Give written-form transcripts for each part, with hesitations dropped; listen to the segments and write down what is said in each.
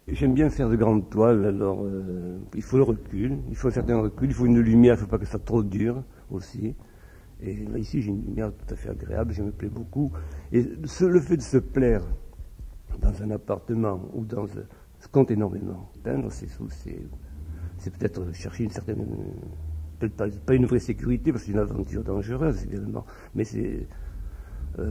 J'aime bien faire de grandes toiles, alors il faut le recul, il faut un certain recul, il faut une lumière, il ne faut pas que ça soit trop dur aussi. Et là, ici, j'ai une lumière tout à fait agréable, je me plais beaucoup. Et le fait de se plaire dans un appartement ou dans ce compte énormément. Peindre, c'est peut-être chercher une certaine, peut-être pas une vraie sécurité, parce que c'est une aventure dangereuse, évidemment, mais c'est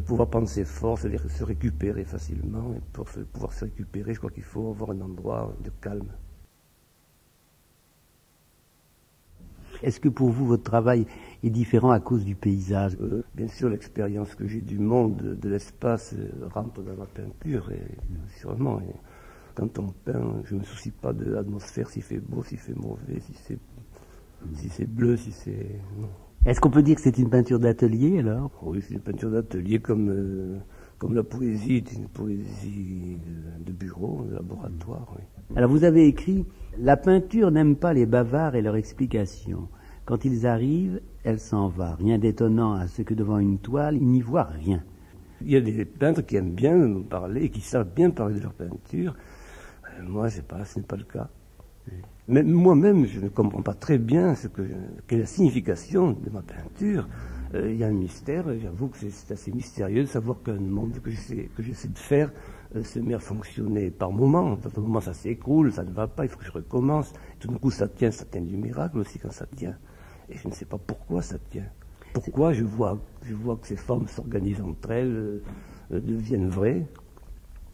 pouvoir prendre ses forces, c'est-à-dire se récupérer facilement. Et pour pouvoir se récupérer, je crois qu'il faut avoir un endroit de calme. Est-ce que pour vous, votre travail est différent à cause du paysage? Bien sûr, l'expérience que j'ai du monde, de l'espace, rentre dans ma peinture, et sûrement. Et quand on peint, je ne me soucie pas de l'atmosphère, s'il fait beau, s'il fait mauvais, si c'est bleu, si c'est... Non. Est-ce qu'on peut dire que c'est une peinture d'atelier, alors? Oui, c'est une peinture d'atelier comme la poésie est une poésie de bureau, de laboratoire. Oui. Alors vous avez écrit « La peinture n'aime pas les bavards et leurs explications. Quand ils arrivent, elle s'en va. Rien d'étonnant à ce que devant une toile, ils n'y voient rien. » Il y a des peintres qui aiment bien nous parler et qui savent bien parler de leur peinture. Moi, ce n'est pas le cas. Mais moi-même, je ne comprends pas très bien quelle est la signification de ma peinture. Il y a un mystère, j'avoue que c'est assez mystérieux de savoir qu'un monde que j'essaie de faire se met à fonctionner par moments. Dans un moment, ça s'écroule, ça ne va pas, il faut que je recommence. Tout d'un coup, ça tient du miracle aussi quand ça tient. Et je ne sais pas pourquoi ça tient. Pourquoi je vois que ces formes s'organisent entre elles, deviennent vraies.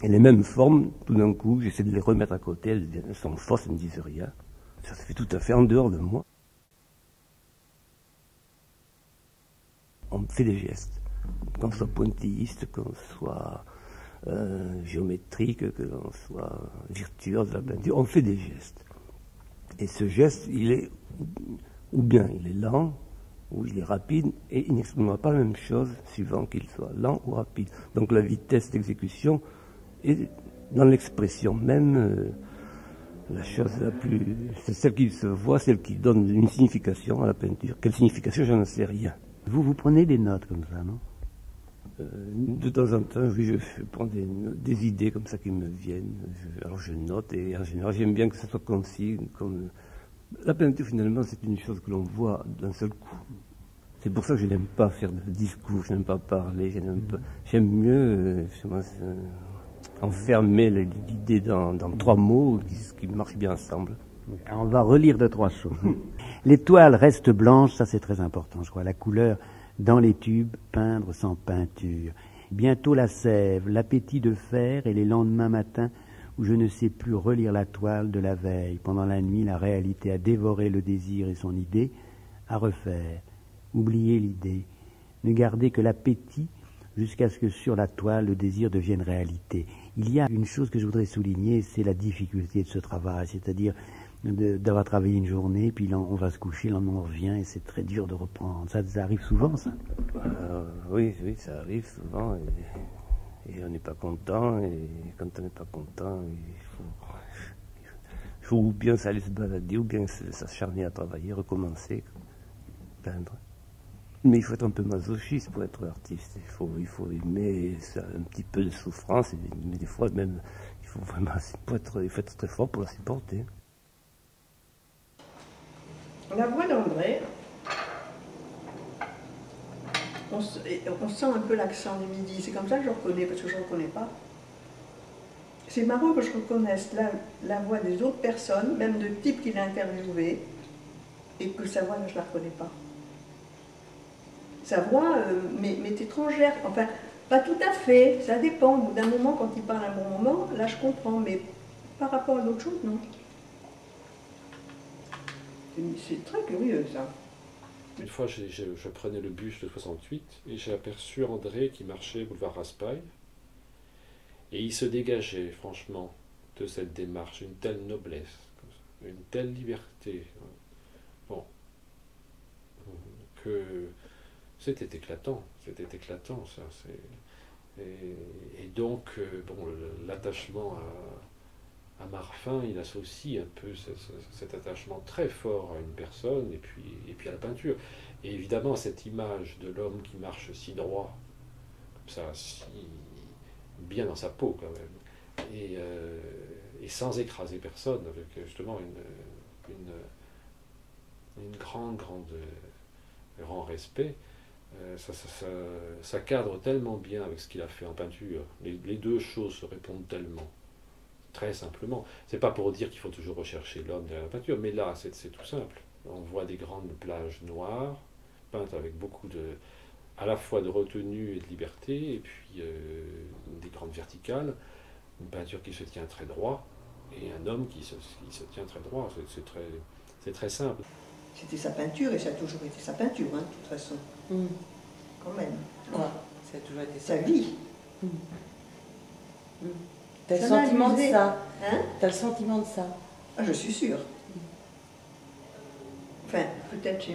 Et les mêmes formes, tout d'un coup, j'essaie de les remettre à côté, elles sont fausses, elles ne disent rien. Ça se fait tout à fait en dehors de moi. On fait des gestes, qu'on soit pointilliste, qu'on soit géométrique, que l'on soit virtuose de la peinture, on fait des gestes. Et ce geste, ou bien il est lent, ou il est rapide, et il n'exprimera pas la même chose suivant qu'il soit lent ou rapide. Donc la vitesse d'exécution est dans l'expression même. La chose c'est celle qui se voit, celle qui donne une signification à la peinture. Quelle signification, je n'en sais rien. Vous prenez des notes comme ça, non? De temps en temps, oui, je prends des idées comme ça qui me viennent. Alors je note, et en général, j'aime bien que ça soit concis. La peinture, finalement, c'est une chose que l'on voit d'un seul coup. C'est pour ça que je n'aime pas faire de discours, je n'aime pas parler, j'aime mieux enfermer l'idée dans 3 mots qui marchent bien ensemble. On va relire 2-3 choses. Les toiles restent blanches, ça c'est très important, je crois. La couleur dans les tubes, peindre sans peinture. Bientôt la sève, l'appétit de faire et les lendemains matins où je ne sais plus relire la toile de la veille. Pendant la nuit, la réalité a dévoré le désir et son idée à refaire. Oublier l'idée, ne garder que l'appétit jusqu'à ce que sur la toile le désir devienne réalité. Il y a une chose que je voudrais souligner, c'est la difficulté de ce travail, c'est-à-dire d'avoir travaillé une journée, puis on va se coucher, là on revient et c'est très dur de reprendre. Ça arrive souvent, ça? Oui, ça arrive souvent, et on n'est pas content, et quand on n'est pas content, il faut ou bien s'aller se balader, ou bien s'acharner à travailler, recommencer, peindre. Mais il faut être un peu masochiste pour être artiste. Il faut aimer un petit peu de souffrance, mais des fois même, il faut être très fort pour la supporter. La voix d'André, on sent un peu l'accent du midi. C'est comme ça que je reconnais, parce que je ne reconnais pas. C'est marrant que je reconnaisse la voix des autres personnes, même de type qu'il a interviewé, et que sa voix, je ne la reconnais pas. Sa voix m'est étrangère, enfin, pas tout à fait, ça dépend. Au bout d'un moment, quand il parle un bon moment, là je comprends, mais par rapport à d'autres choses, non. C'est très curieux, ça. Une fois, je prenais le bus de 68 et j'ai aperçu André qui marchait boulevard Raspail. Et il se dégageait, franchement, de cette démarche, une telle noblesse, une telle liberté. Bon, que c'était éclatant, ça. Et donc, bon, l'attachement à Marfin, il associe un peu cet attachement très fort à une personne et puis à la peinture. Et évidemment, cette image de l'homme qui marche si droit, comme ça, si bien dans sa peau quand même. et sans écraser personne, avec justement une grand respect. Ça cadre tellement bien avec ce qu'il a fait en peinture. Les deux choses se répondent tellement, très simplement. C'est pas pour dire qu'il faut toujours rechercher l'homme derrière la peinture, mais là, c'est tout simple. On voit des grandes plages noires, peintes avec beaucoup à la fois de retenue et de liberté, et puis des grandes verticales, une peinture qui se tient très droit, et un homme qui se tient très droit. C'est très simple. C'était sa peinture et ça a toujours été sa peinture, hein, de toute façon. Quand même. Ouais, ça a toujours été sa vie. T'as le sentiment de ça. Hein? T'as le sentiment de ça. Ah, je suis sûre. Enfin, peut-être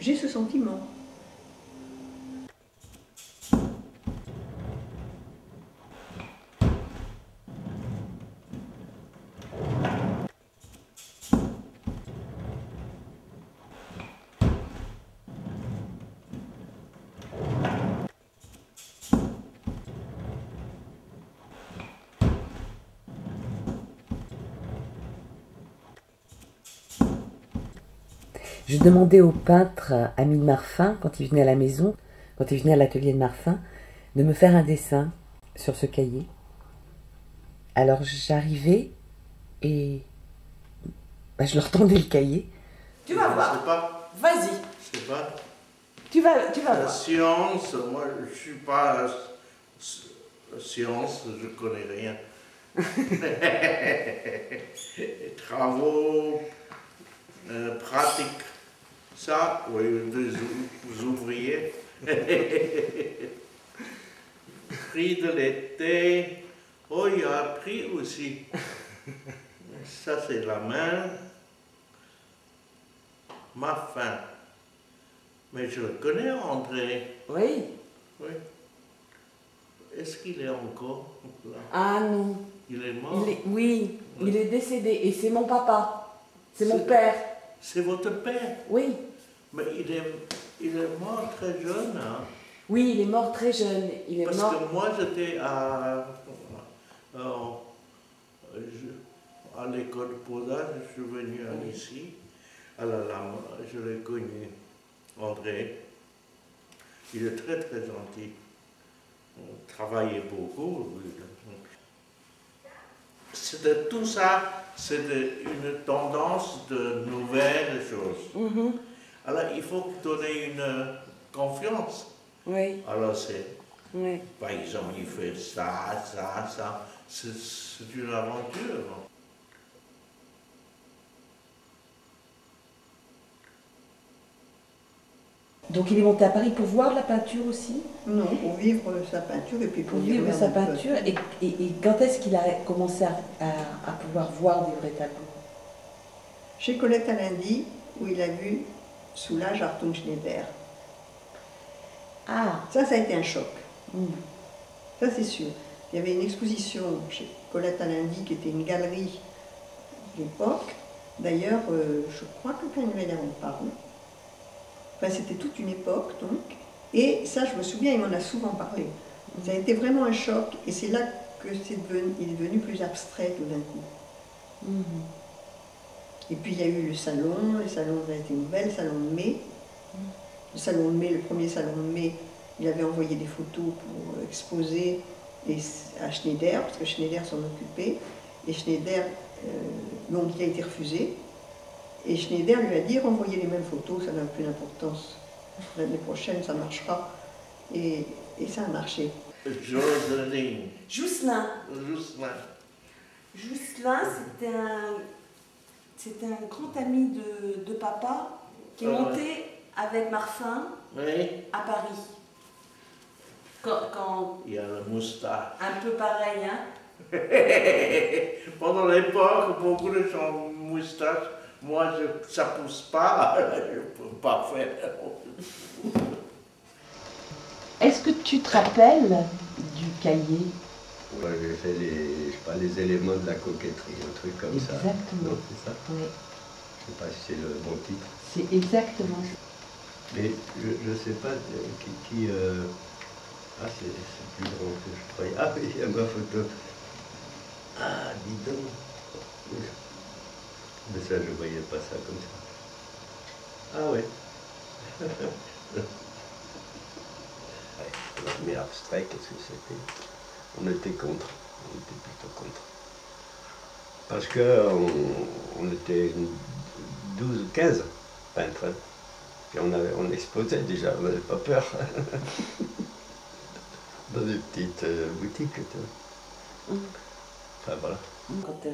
j'ai ce sentiment. Je demandais au peintre ami de Marfin, quand il venait à la maison, quand il venait à l'atelier de Marfin, de me faire un dessin sur ce cahier. Alors j'arrivais et je leur tendais le cahier. Tu vas voir. Vas-y. Je sais pas. Tu vas La voir. science, moi je suis pas science, je connais rien. Travaux, pratiques, ça, oui, des ouvriers. Prix de l'été, oh il y a un prix aussi. Ça c'est la main, Marfin. Mais je le connais, André. Oui. Oui. Est-ce qu'il est encore là? Ah non. Il est mort? Oui, Oui. il est décédé et c'est mon papa. C'est mon père. C'est votre père? Oui. Mais il est mort très jeune, hein? Oui, il est mort très jeune. Il est Parce mort. que moi j'étais à l'école de Posage, je suis venu ici, à la Lame, je l'ai connu, André. Il est très très gentil. On travaillait beaucoup. C'était tout ça, c'était une tendance de nouvelles choses. Alors il faut donner une confiance. Oui. Alors c'est, Oui. par exemple, il fait ça. C'est une aventure. Donc il est monté à Paris pour voir la peinture aussi? Non, pour vivre sa peinture et puis Pour lire vivre sa un peu. peinture. Et quand est-ce qu'il a commencé à pouvoir voir des vrais tableaux? Chez Colette Alindy, où il a vu Soulage Hartung Schneider. Ah. Ça a été un choc. Ça, c'est sûr. Il y avait une exposition chez Colette Alindy qui était une galerie de l'époque. D'ailleurs, je crois que Canuel en parle. Enfin, c'était toute une époque, donc. Et ça, je me souviens, il m'en a souvent parlé. Ça a été vraiment un choc. Et c'est là que il est devenu plus abstrait tout d'un coup. Et puis, il y a eu le salon a été nouvelle, le salon de mai. Le salon de mai, le premier salon de mai, il avait envoyé des photos pour exposer à Schneider, parce que Schneider s'en occupait. Et Schneider, donc il a été refusé. Et Schneider lui a dit, renvoyez les mêmes photos, ça n'a plus d'importance. L'année prochaine, ça marchera. Et ça a marché. Joseline. Jousselin. Jousselin. Jousselin, c'était un grand ami de papa qui est monté avec Marfin à Paris. Quand Il y a la moustache. un peu pareil, hein? Pendant l'époque, beaucoup de gens ont moustache. Moi, ça ne pousse pas, je ne peux pas faire. Est-ce que tu te rappelles du cahier? Moi, j'ai fait les éléments de la coquetterie, un truc comme ça. Exactement. Non, c'est ça? Oui. Je ne sais pas si c'est le bon titre. C'est exactement ça. Mais je ne sais pas qui ah, c'est plus grand que je croyais. Ah oui, il y a ma photo. bidon. Mais ça, je voyais pas ça comme ça. Ah ouais. Mais abstrait, qu'est-ce que c'était? On était contre. On était plutôt contre. Parce qu'on était 12 ou 15 peintres. Et on exposait déjà, on n'avait pas peur. Dans des petites boutiques, tu vois. Enfin voilà. Quand tu as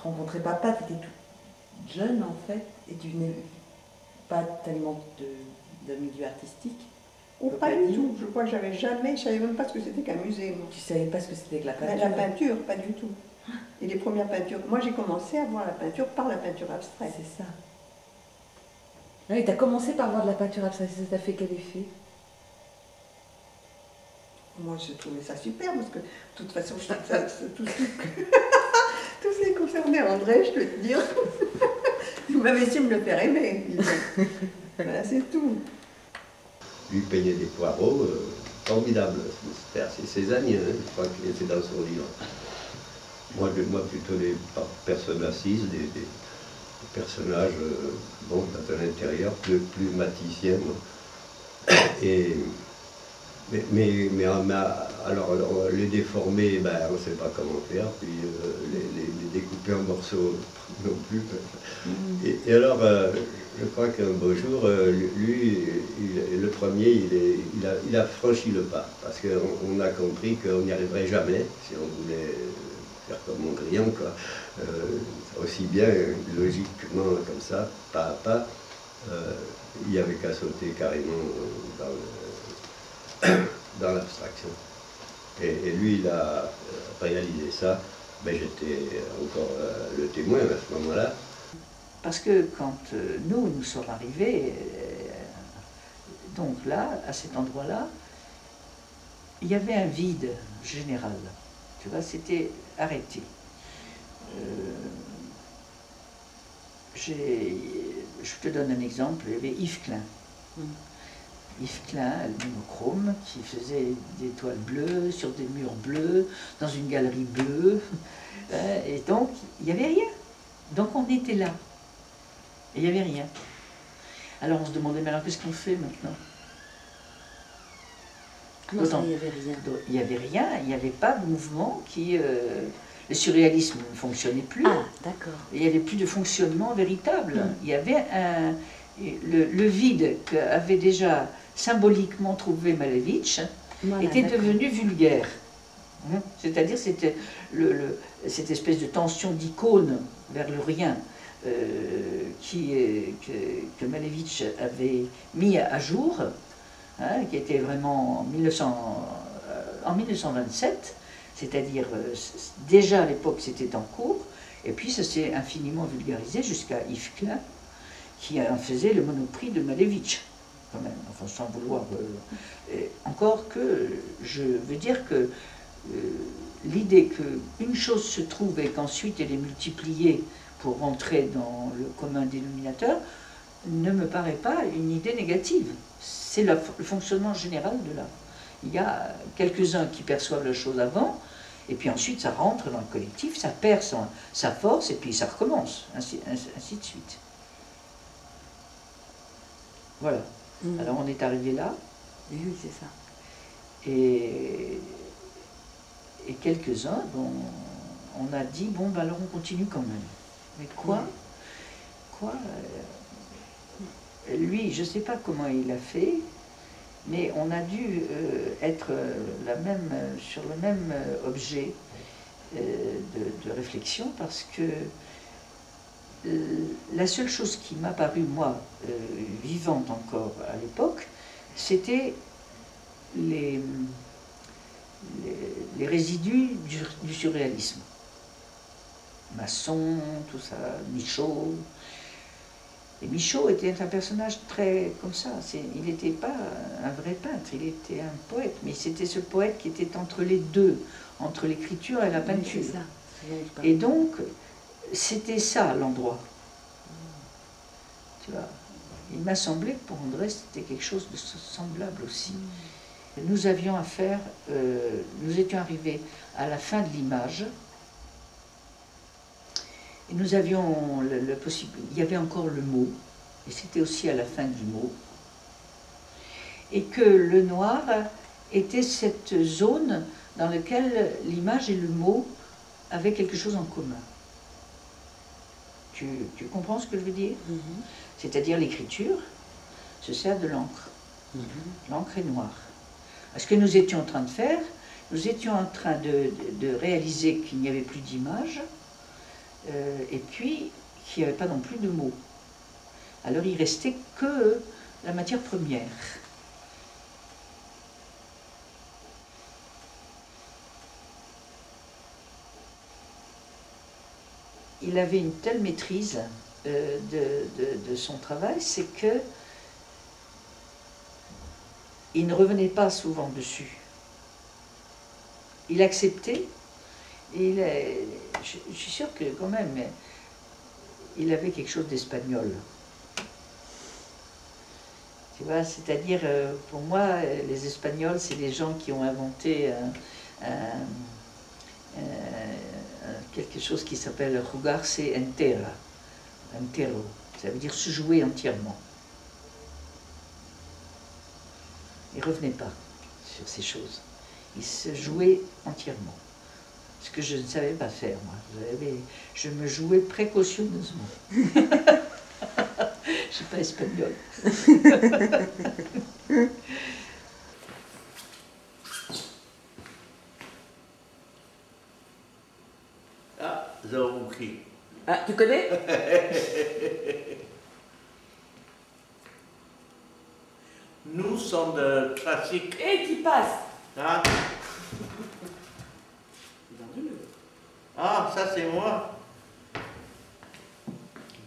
rencontré papa, tu étais toute jeune en fait, et tu venais pas tellement d'un milieu artistique. Oh, pas du tout. Je crois que je savais même pas ce que c'était qu'un musée. Moi. Tu savais pas ce que c'était que la peinture? La peinture, pas du tout. Et les premières peintures. Moi, j'ai commencé à voir la peinture par la peinture abstraite. C'est ça. Oui, tu as commencé par voir de la peinture abstraite. Ça t'a fait quel effet? Moi, j'ai trouvé ça super parce que, de toute façon, tout ce qui concernait André, je peux te dire, vous m'avez essayé de me le faire aimer. Voilà, c'est tout. Lui peignait des poireaux, formidables. C'était assez Cézanne, hein, je crois qu'il était dans son livre. Moi plutôt des personnes assises, des personnages bon, dans un intérieur plus maticien. Mais alors les déformer, ben, on ne sait pas comment faire, puis les découper en morceaux non plus. Et alors, je crois qu'un beau jour, lui, le premier, il a franchi le pas, parce qu'on a compris qu'on n'y arriverait jamais si on voulait faire comme Mondrian, quoi. Aussi bien, logiquement, comme ça, pas à pas, il n'y avait qu'à sauter carrément dans l'abstraction. Et lui, il a réalisé ça, mais j'étais encore le témoin à ce moment-là. Parce que quand nous sommes arrivés, donc là, à cet endroit-là, il y avait un vide général. Tu vois, c'était arrêté. Je te donne un exemple, il y avait Yves Klein. Yves Klein, le monochrome, qui faisait des toiles bleues sur des murs bleus, dans une galerie bleue. Et donc, il n'y avait rien. Donc on était là. Et il n'y avait rien. Alors on se demandait, mais alors qu'est-ce qu'on fait maintenant? Comment ça, il n'y avait rien? Il n'y avait rien, il n'y avait pas de mouvement qui... le surréalisme ne fonctionnait plus. Ah, d'accord. Il n'y avait plus de fonctionnement véritable. Il y avait le vide qu'avait déjà symboliquement trouvé Malevich était devenu vulgaire. C'est-à-dire c'était cette espèce de tension d'icône vers le rien que Malevich avait mis à jour, hein, qui était vraiment en 1927, c'est-à-dire déjà à l'époque c'était en cours, et puis ça s'est infiniment vulgarisé jusqu'à Yves Klein, qui en faisait le monoprix de Malevich, quand même, enfin sans vouloir... encore que je veux dire que l'idée qu'une chose se trouve et qu'ensuite elle est multipliée pour rentrer dans le commun dénominateur ne me paraît pas une idée négative. C'est le fonctionnement général de l'art. Il y a quelques-uns qui perçoivent la chose avant, et puis ensuite ça rentre dans le collectif, ça perd sa force, et puis ça recommence, ainsi de suite. Voilà. Alors on est arrivé là. Oui, c'est ça. Et quelques-uns, bon, on a dit, bon, ben alors on continue quand même. Mais quoi? Lui, je ne sais pas comment il a fait, mais on a dû être sur le même objet de réflexion, parce que la seule chose qui m'a paru, moi, vivante encore à l'époque, c'était les résidus du surréalisme. Masson, tout ça, Michaud. Et Michaud était un personnage très comme ça. Il n'était pas un vrai peintre, il était un poète, mais c'était ce poète qui était entre les deux, entre l'écriture et la peinture. Oui, c'est ça. Et donc, c'était ça l'endroit. Tu vois, il m'a semblé que pour André, c'était quelque chose de semblable aussi. Nous avions affaire, nous étions arrivés à la fin de l'image, Et nous avions il y avait encore le mot, et c'était aussi à la fin du mot, et que le noir était cette zone dans laquelle l'image et le mot avaient quelque chose en commun. Tu comprends ce que je veux dire? C'est-à-dire l'écriture se sert de l'encre. L'encre est noire. Ce que nous étions en train de faire, nous étions en train de réaliser qu'il n'y avait plus d'image, et puis qu'il n'y avait pas non plus de mots. Alors il restait que la matière première. Il avait une telle maîtrise de son travail, c'est que il ne revenait pas souvent dessus. Il acceptait, et je suis sûre que quand même, il avait quelque chose d'espagnol. Tu vois, c'est-à-dire, pour moi, les Espagnols, c'est les gens qui ont inventé quelque chose qui s'appelle jugarse entera, entero. Ça veut dire se jouer entièrement. Il ne revenait pas sur ces choses. Il se jouait entièrement. Ce que je ne savais pas faire, moi. Je me jouais précautionneusement. Je ne suis pas espagnole. Ah, Zawuki. Ah, tu connais? Nous sommes de classiques. Et qui passe? Ah. Ah, ça c'est moi.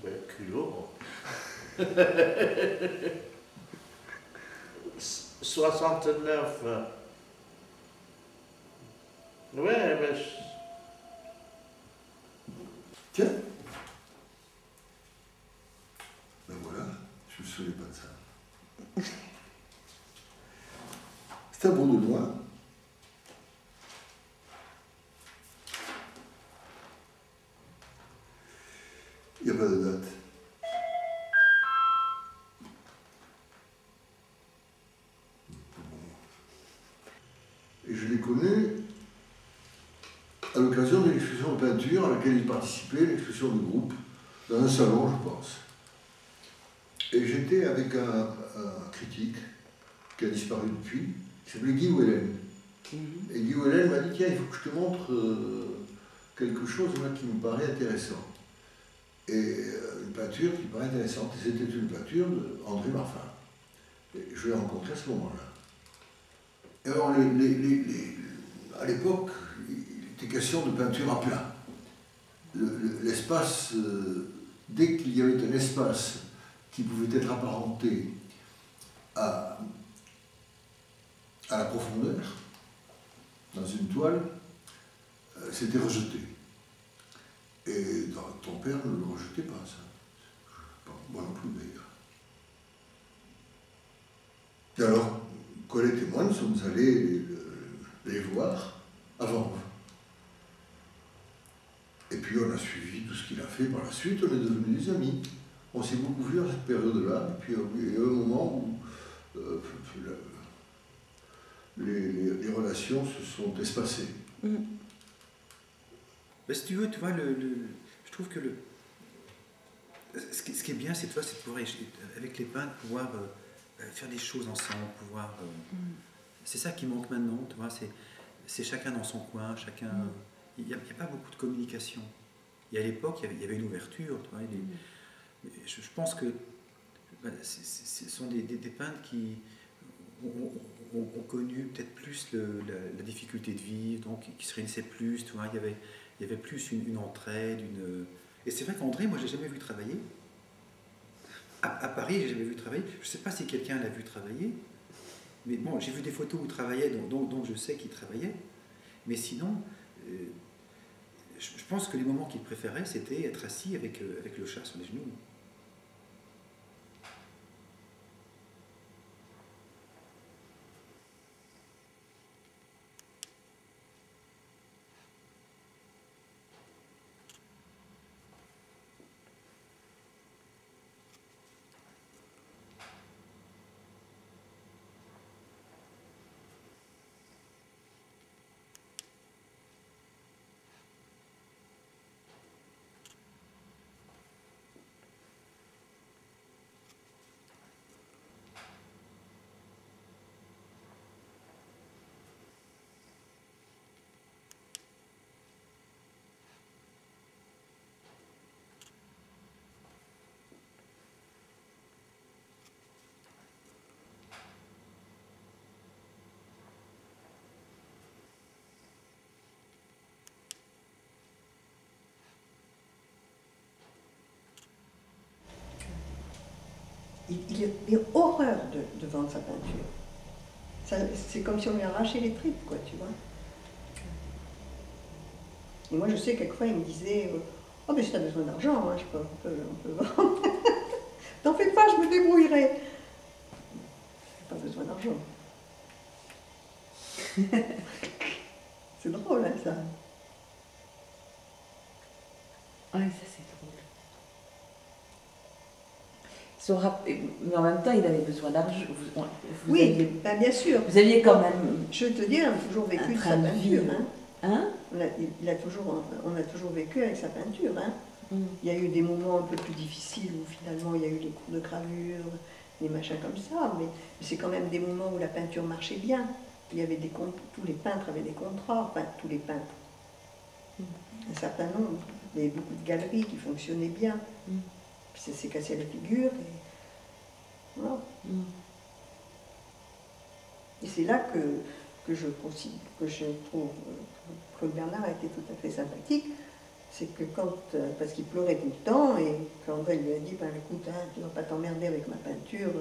Ben, culot. 69. Ouais, ben. Tiens. Ben voilà, je ne me souviens pas de ça. C'est un bon de loin. Il n'y a pas de date. Et je l'ai connu à l'occasion d'une exposition de peinture à laquelle il participait, une exposition de groupe, dans un salon, je pense. Et j'étais avec un critique qui a disparu depuis, qui s'appelait Guy Wellen. Et Guy Wellen m'a dit, tiens, il faut que je te montre quelque chose là, qui me paraît intéressant. Et une peinture qui me paraît intéressante. Et c'était une peinture d'André Marfin. Et je l'ai rencontré à ce moment-là. Et alors, à l'époque, il était question de peinture à plat. L'espace, dès qu'il y avait un espace qui pouvait être apparenté à la profondeur, dans une toile, c'était rejeté. Et ton père ne le rejetait pas, ça. Moi non plus, d'ailleurs. Et alors, Colette et moi, nous sommes allés les voir avant. Et puis on a suivi tout ce qu'il a fait par la suite, on est devenus des amis. On s'est beaucoup vus à cette période-là, et puis il y a eu un moment où les relations se sont espacées. Ben, si tu veux, tu vois, je trouve que ce qui est bien, c'est de pouvoir, avec les peintres, pouvoir faire des choses ensemble, pouvoir... C'est ça qui manque maintenant, tu vois, c'est chacun dans son coin, chacun... Il n'y a pas beaucoup de communication. Et à l'époque, il y avait une ouverture, tu vois, je pense que ce sont des peintres qui ont connu peut-être plus la difficulté de vivre, donc qui se réunissaient plus, tu vois, il y avait plus une entraide, Et c'est vrai qu'André, moi, je l'ai jamais vu travailler. À Paris, je l'ai jamais vu travailler. Je ne sais pas si quelqu'un l'a vu travailler, mais bon, j'ai vu des photos où il travaillait, donc je sais qu'il travaillait. Mais sinon, je pense que les moments qu'il préférait, c'était être assis avec le chat sur les genoux. il a horreur de vendre sa peinture. C'est comme si on lui arrachait les tripes, quoi, tu vois. Et moi, je sais, quelquefois, il me disait « Oh, mais si tu as besoin d'argent, hein, on peut vendre. T'en fais pas, je me débrouillerai. » J'ai pas besoin d'argent. C'est drôle, hein, ça. Oui, ça c'est drôle. Mais en même temps, il avait besoin d'argent. Oui, ben, bien sûr. Vous aviez quand même. Je veux te dire, on a toujours vécu de sa peinture. Hein? On a toujours vécu avec sa peinture. Hein. Il y a eu des moments un peu plus difficiles où finalement il y a eu des cours de gravure, des machins comme ça, mais c'est quand même des moments où la peinture marchait bien. Il y avait tous les peintres avaient des contrats, enfin tous les peintres. Un certain nombre. Il y avait beaucoup de galeries qui fonctionnaient bien. Puis ça s'est cassé la figure. Et voilà. Et c'est là que je trouve que Claude Bernard a été tout à fait sympathique. C'est que parce qu'il pleurait tout le temps, et qu'André lui a dit, ben écoute, hein, tu ne vas pas t'emmerder avec ma peinture.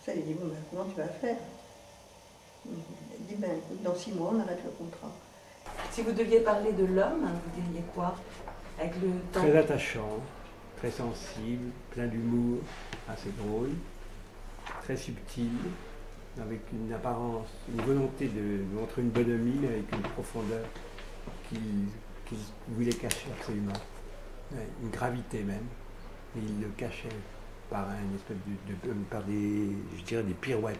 Ça, il a dit, bon, ben, comment tu vas faire? Il a dit, ben écoute, dans 6 mois, on arrête le contrat. Si vous deviez parler de l'homme, vous diriez quoi? Avec le temps. Très attachant, très sensible, plein d'humour, assez drôle, très subtil, avec une apparence, une volonté de montrer une bonhomie, mais avec une profondeur qu'il voulait cacher absolument. Ouais, une gravité même. Et il le cachait par une espèce par des, je dirais, des pirouettes.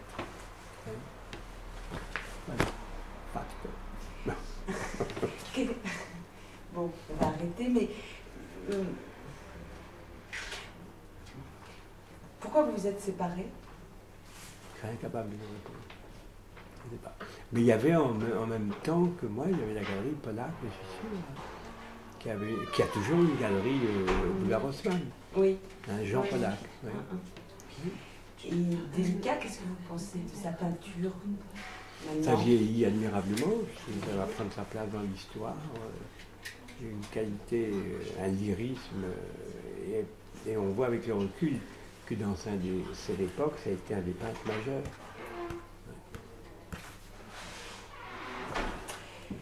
Ouais. Voilà. Bon, on va arrêter, mais pourquoi vous vous êtes séparés? Je suis incapable de vous répondre. Je sais pas. Mais il y avait en même temps que moi, il y avait la galerie Pollack, je suis sûr, qui a toujours une galerie Boulevard Haussmann. Oui. Jean Pollack. Oui. Et délicat, qu'est-ce que vous pensez de sa peinture? Ça vieillit admirablement, ça va prendre sa place dans l'histoire. Une qualité, un lyrisme, et on voit avec le recul que dans cette époque, ça a été un des peintres majeurs.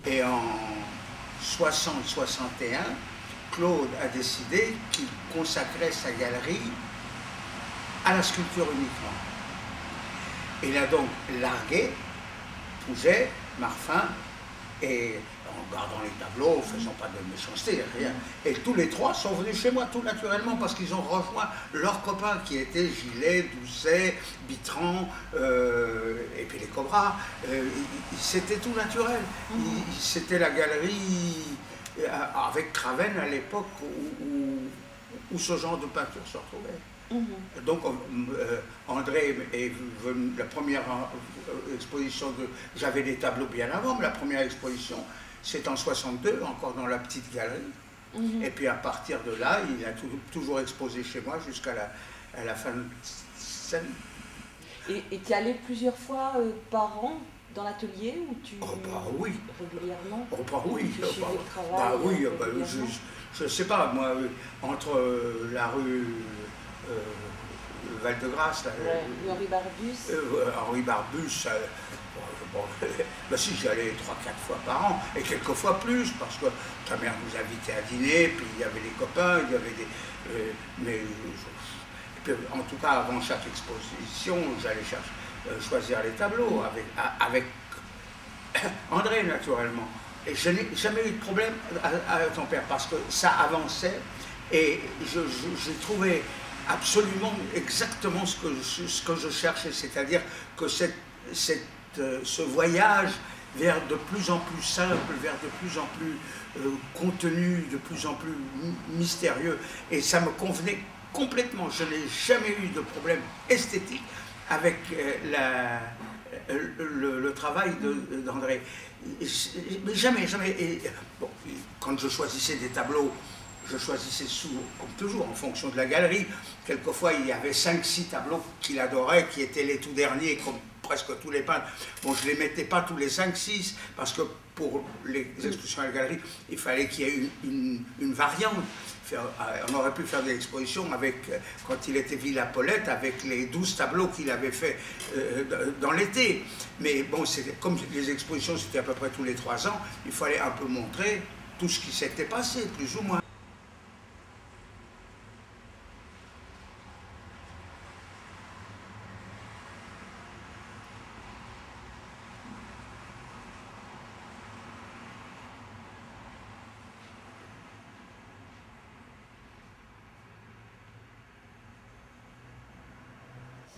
Et en 60-61, Claude a décidé qu'il consacrait sa galerie à la sculpture uniquement. Il a donc largué Pouget, Marfin, et en gardant les tableaux, faisant pas de méchanceté, rien. Et tous les trois sont venus chez moi tout naturellement parce qu'ils ont rejoint leurs copains qui étaient Gillet, Doucet, Bitran, et puis les Cobras. C'était tout naturel. C'était la galerie avec Craven à l'époque où ce genre de peinture se retrouvait. Donc André est venu, la première exposition j'avais des tableaux bien avant, mais la première exposition c'est en 62, encore dans la petite galerie. Et puis à partir de là, il a toujours exposé chez moi jusqu'à la fin de scène. Et tu allais plusieurs fois par an dans l'atelier ou tu oui. Régulièrement? Oui. Je sais pas, moi, entre la rue Val-de-Grâce, Henri Barbus. Henri Barbus, ben si, j'y allais 3-4 fois par an, et quelquefois plus, parce que ta mère nous invitait à dîner, puis il y avait les copains, il y avait des... puis, en tout cas, avant chaque exposition, j'allais choisir les tableaux, avec André, naturellement. Et je n'ai jamais eu de problème avec ton père, parce que ça avançait, et j'ai trouvé absolument exactement ce que je cherchais, c'est-à-dire que ce voyage vers de plus en plus simple, vers de plus en plus contenu, de plus en plus mystérieux, et ça me convenait complètement. Je n'ai jamais eu de problème esthétique avec le travail d'André. Jamais. Et, bon, quand je choisissais des tableaux, je choisissais comme toujours, en fonction de la galerie. Quelquefois, il y avait 5-6 tableaux qu'il adorait, qui étaient les tout derniers, comme presque tous les peintres. Bon, je ne les mettais pas tous les 5-6, parce que pour les expositions à la galerie, il fallait qu'il y ait une variante. Il on aurait pu faire des expositions avec, quand il était Villa Paulette, avec les 12 tableaux qu'il avait fait dans l'été. Mais bon, comme les expositions c'était à peu près tous les 3 ans, il fallait un peu montrer tout ce qui s'était passé, plus ou moins.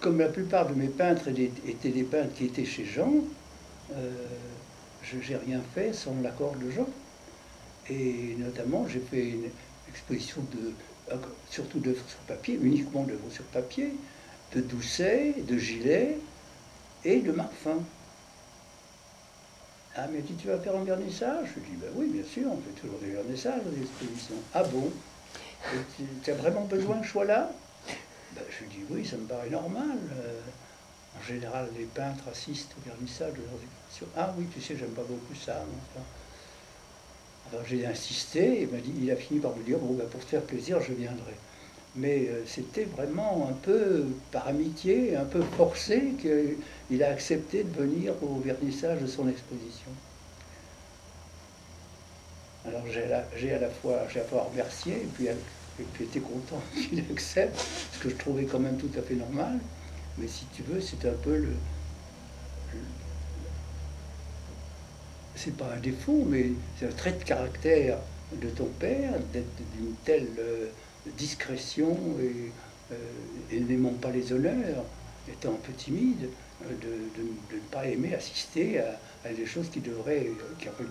Comme la plupart de mes peintres étaient des peintres qui étaient chez Jean, je n'ai rien fait sans l'accord de Jean. Et notamment, j'ai fait une exposition surtout d'œuvres sur papier, uniquement d'œuvres sur papier, de Doucet, de Gillet et de Marfin. Ah, mais tu vas faire un vernissage? Je dis, ben oui, bien sûr, on fait toujours des vernissages, des expositions. Ah bon? Tu as vraiment besoin que je sois là? Ben, je dis oui, ça me paraît normal. En général, les peintres assistent au vernissage de leurs expositions. Ah oui, tu sais, j'aime pas beaucoup ça. Enfin, alors j'ai insisté, il a fini par me dire, bon, ben, pour te faire plaisir, je viendrai. Mais c'était vraiment un peu par amitié, un peu forcé qu'il a accepté de venir au vernissage de son exposition. Alors j'ai à la fois remercié et puis été content qu'il accepte, ce que je trouvais quand même tout à fait normal. Mais si tu veux, c'est un peu c'est pas un défaut, mais c'est un trait de caractère de ton père, d'être d'une telle discrétion et n'aimant pas les honneurs, étant un peu timide, de ne pas aimer assister à des choses qui auraient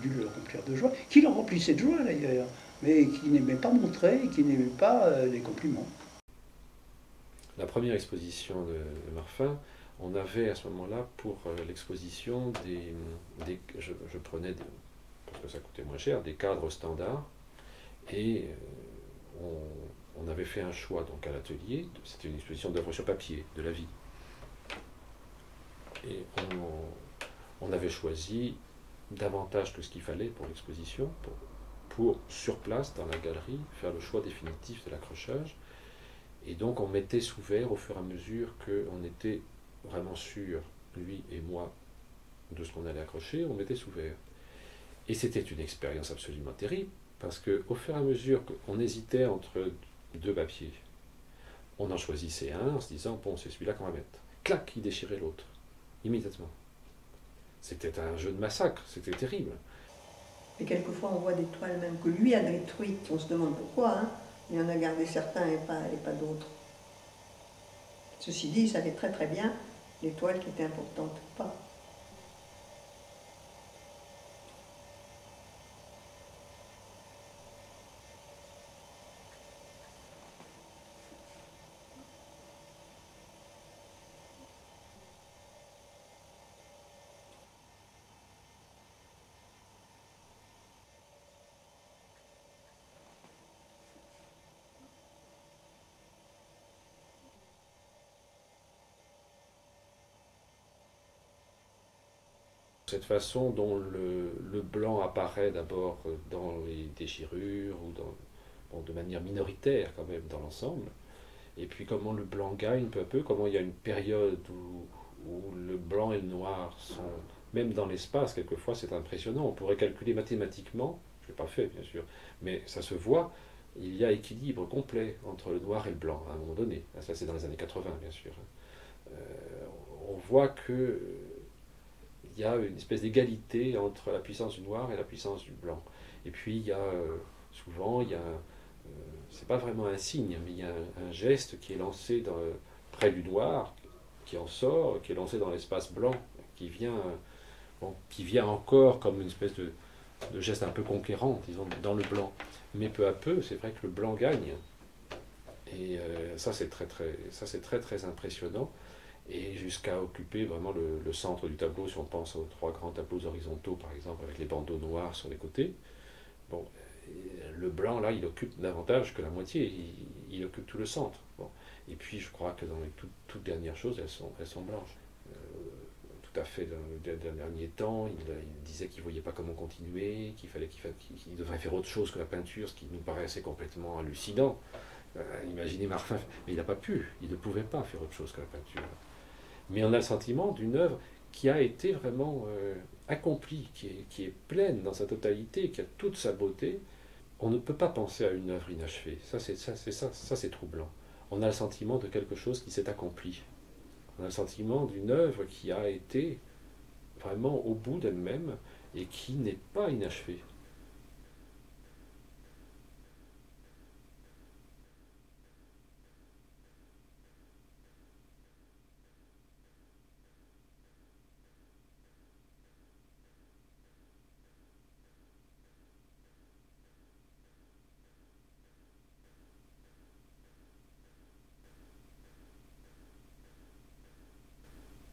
dû le remplir de joie, qui le remplissaient de joie d'ailleurs, mais qui n'aimait pas montrer, qui n'aimait pas les compliments. La première exposition de Marfin, on avait à ce moment-là pour l'exposition je prenais, parce que ça coûtait moins cher, des cadres standards, et on avait fait un choix donc à l'atelier, c'était une exposition d'œuvres sur papier, de la vie. Et on avait choisi davantage que ce qu'il fallait pour l'exposition, pour sur place, dans la galerie, faire le choix définitif de l'accrochage. Et donc on mettait sous verre au fur et à mesure qu'on était vraiment sûr, lui et moi, de ce qu'on allait accrocher, on mettait sous verre. Et c'était une expérience absolument terrible, parce qu'au fur et à mesure qu'on hésitait entre 2 papiers, on en choisissait un en se disant, bon, c'est celui-là qu'on va mettre. Clac, il déchirait l'autre, immédiatement. C'était un jeu de massacre, c'était terrible. Et quelquefois on voit des toiles même que lui a détruites, on se demande pourquoi, hein. Il en a gardé certains et pas d'autres. Ceci dit, il savait très très bien les toiles qui étaient importantes ou pas. Cette façon dont le blanc apparaît d'abord dans les déchirures, ou de manière minoritaire quand même dans l'ensemble, et puis comment le blanc gagne peu à peu, comment il y a une période où le blanc et le noir sont, même dans l'espace, quelquefois c'est impressionnant, on pourrait calculer mathématiquement, je ne l'ai pas fait bien sûr, mais ça se voit, il y a équilibre complet entre le noir et le blanc à un moment donné, ça c'est dans les années 80 bien sûr. On voit que il y a une espèce d'égalité entre la puissance du noir et la puissance du blanc. Et puis il y a souvent, c'est pas vraiment un signe, mais il y a un geste qui est lancé près du noir, qui en sort, qui est lancé dans l'espace blanc, qui vient encore comme une espèce de geste un peu conquérant, disons, dans le blanc. Mais peu à peu, c'est vrai que le blanc gagne. Et ça c'est très impressionnant. Et jusqu'à occuper vraiment le centre du tableau, si on pense aux 3 grands tableaux horizontaux, par exemple, avec les bandeaux noirs sur les côtés. Bon, le blanc, là, il occupe davantage que la moitié, il occupe tout le centre. Bon. Et puis, je crois que dans les toutes dernières choses, elles sont blanches. tout à fait d'un dernier temps. Il disait qu'il ne voyait pas comment continuer, qu'il devrait faire autre chose que la peinture, ce qui nous paraissait complètement hallucinant. Imaginez Marfin, mais il n'a pas pu, il ne pouvait pas faire autre chose que la peinture. Mais on a le sentiment d'une œuvre qui a été vraiment accomplie, qui est pleine dans sa totalité, qui a toute sa beauté. On ne peut pas penser à une œuvre inachevée. Ça, c'est troublant. On a le sentiment de quelque chose qui s'est accompli. On a le sentiment d'une œuvre qui a été vraiment au bout d'elle-même et qui n'est pas inachevée.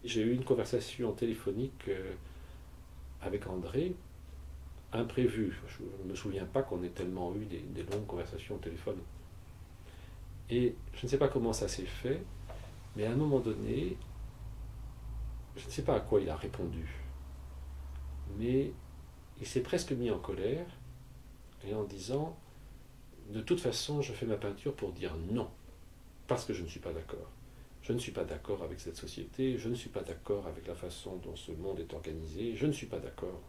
J'ai eu une conversation téléphonique avec André, imprévue. Je ne me souviens pas qu'on ait tellement eu des longues conversations au téléphone. Et je ne sais pas comment ça s'est fait, mais à un moment donné, je ne sais pas à quoi il a répondu, mais il s'est presque mis en colère, et en disant, de toute façon, je fais ma peinture pour dire non, parce que je ne suis pas d'accord. Je ne suis pas d'accord avec cette société, je ne suis pas d'accord avec la façon dont ce monde est organisé, je ne suis pas d'accord.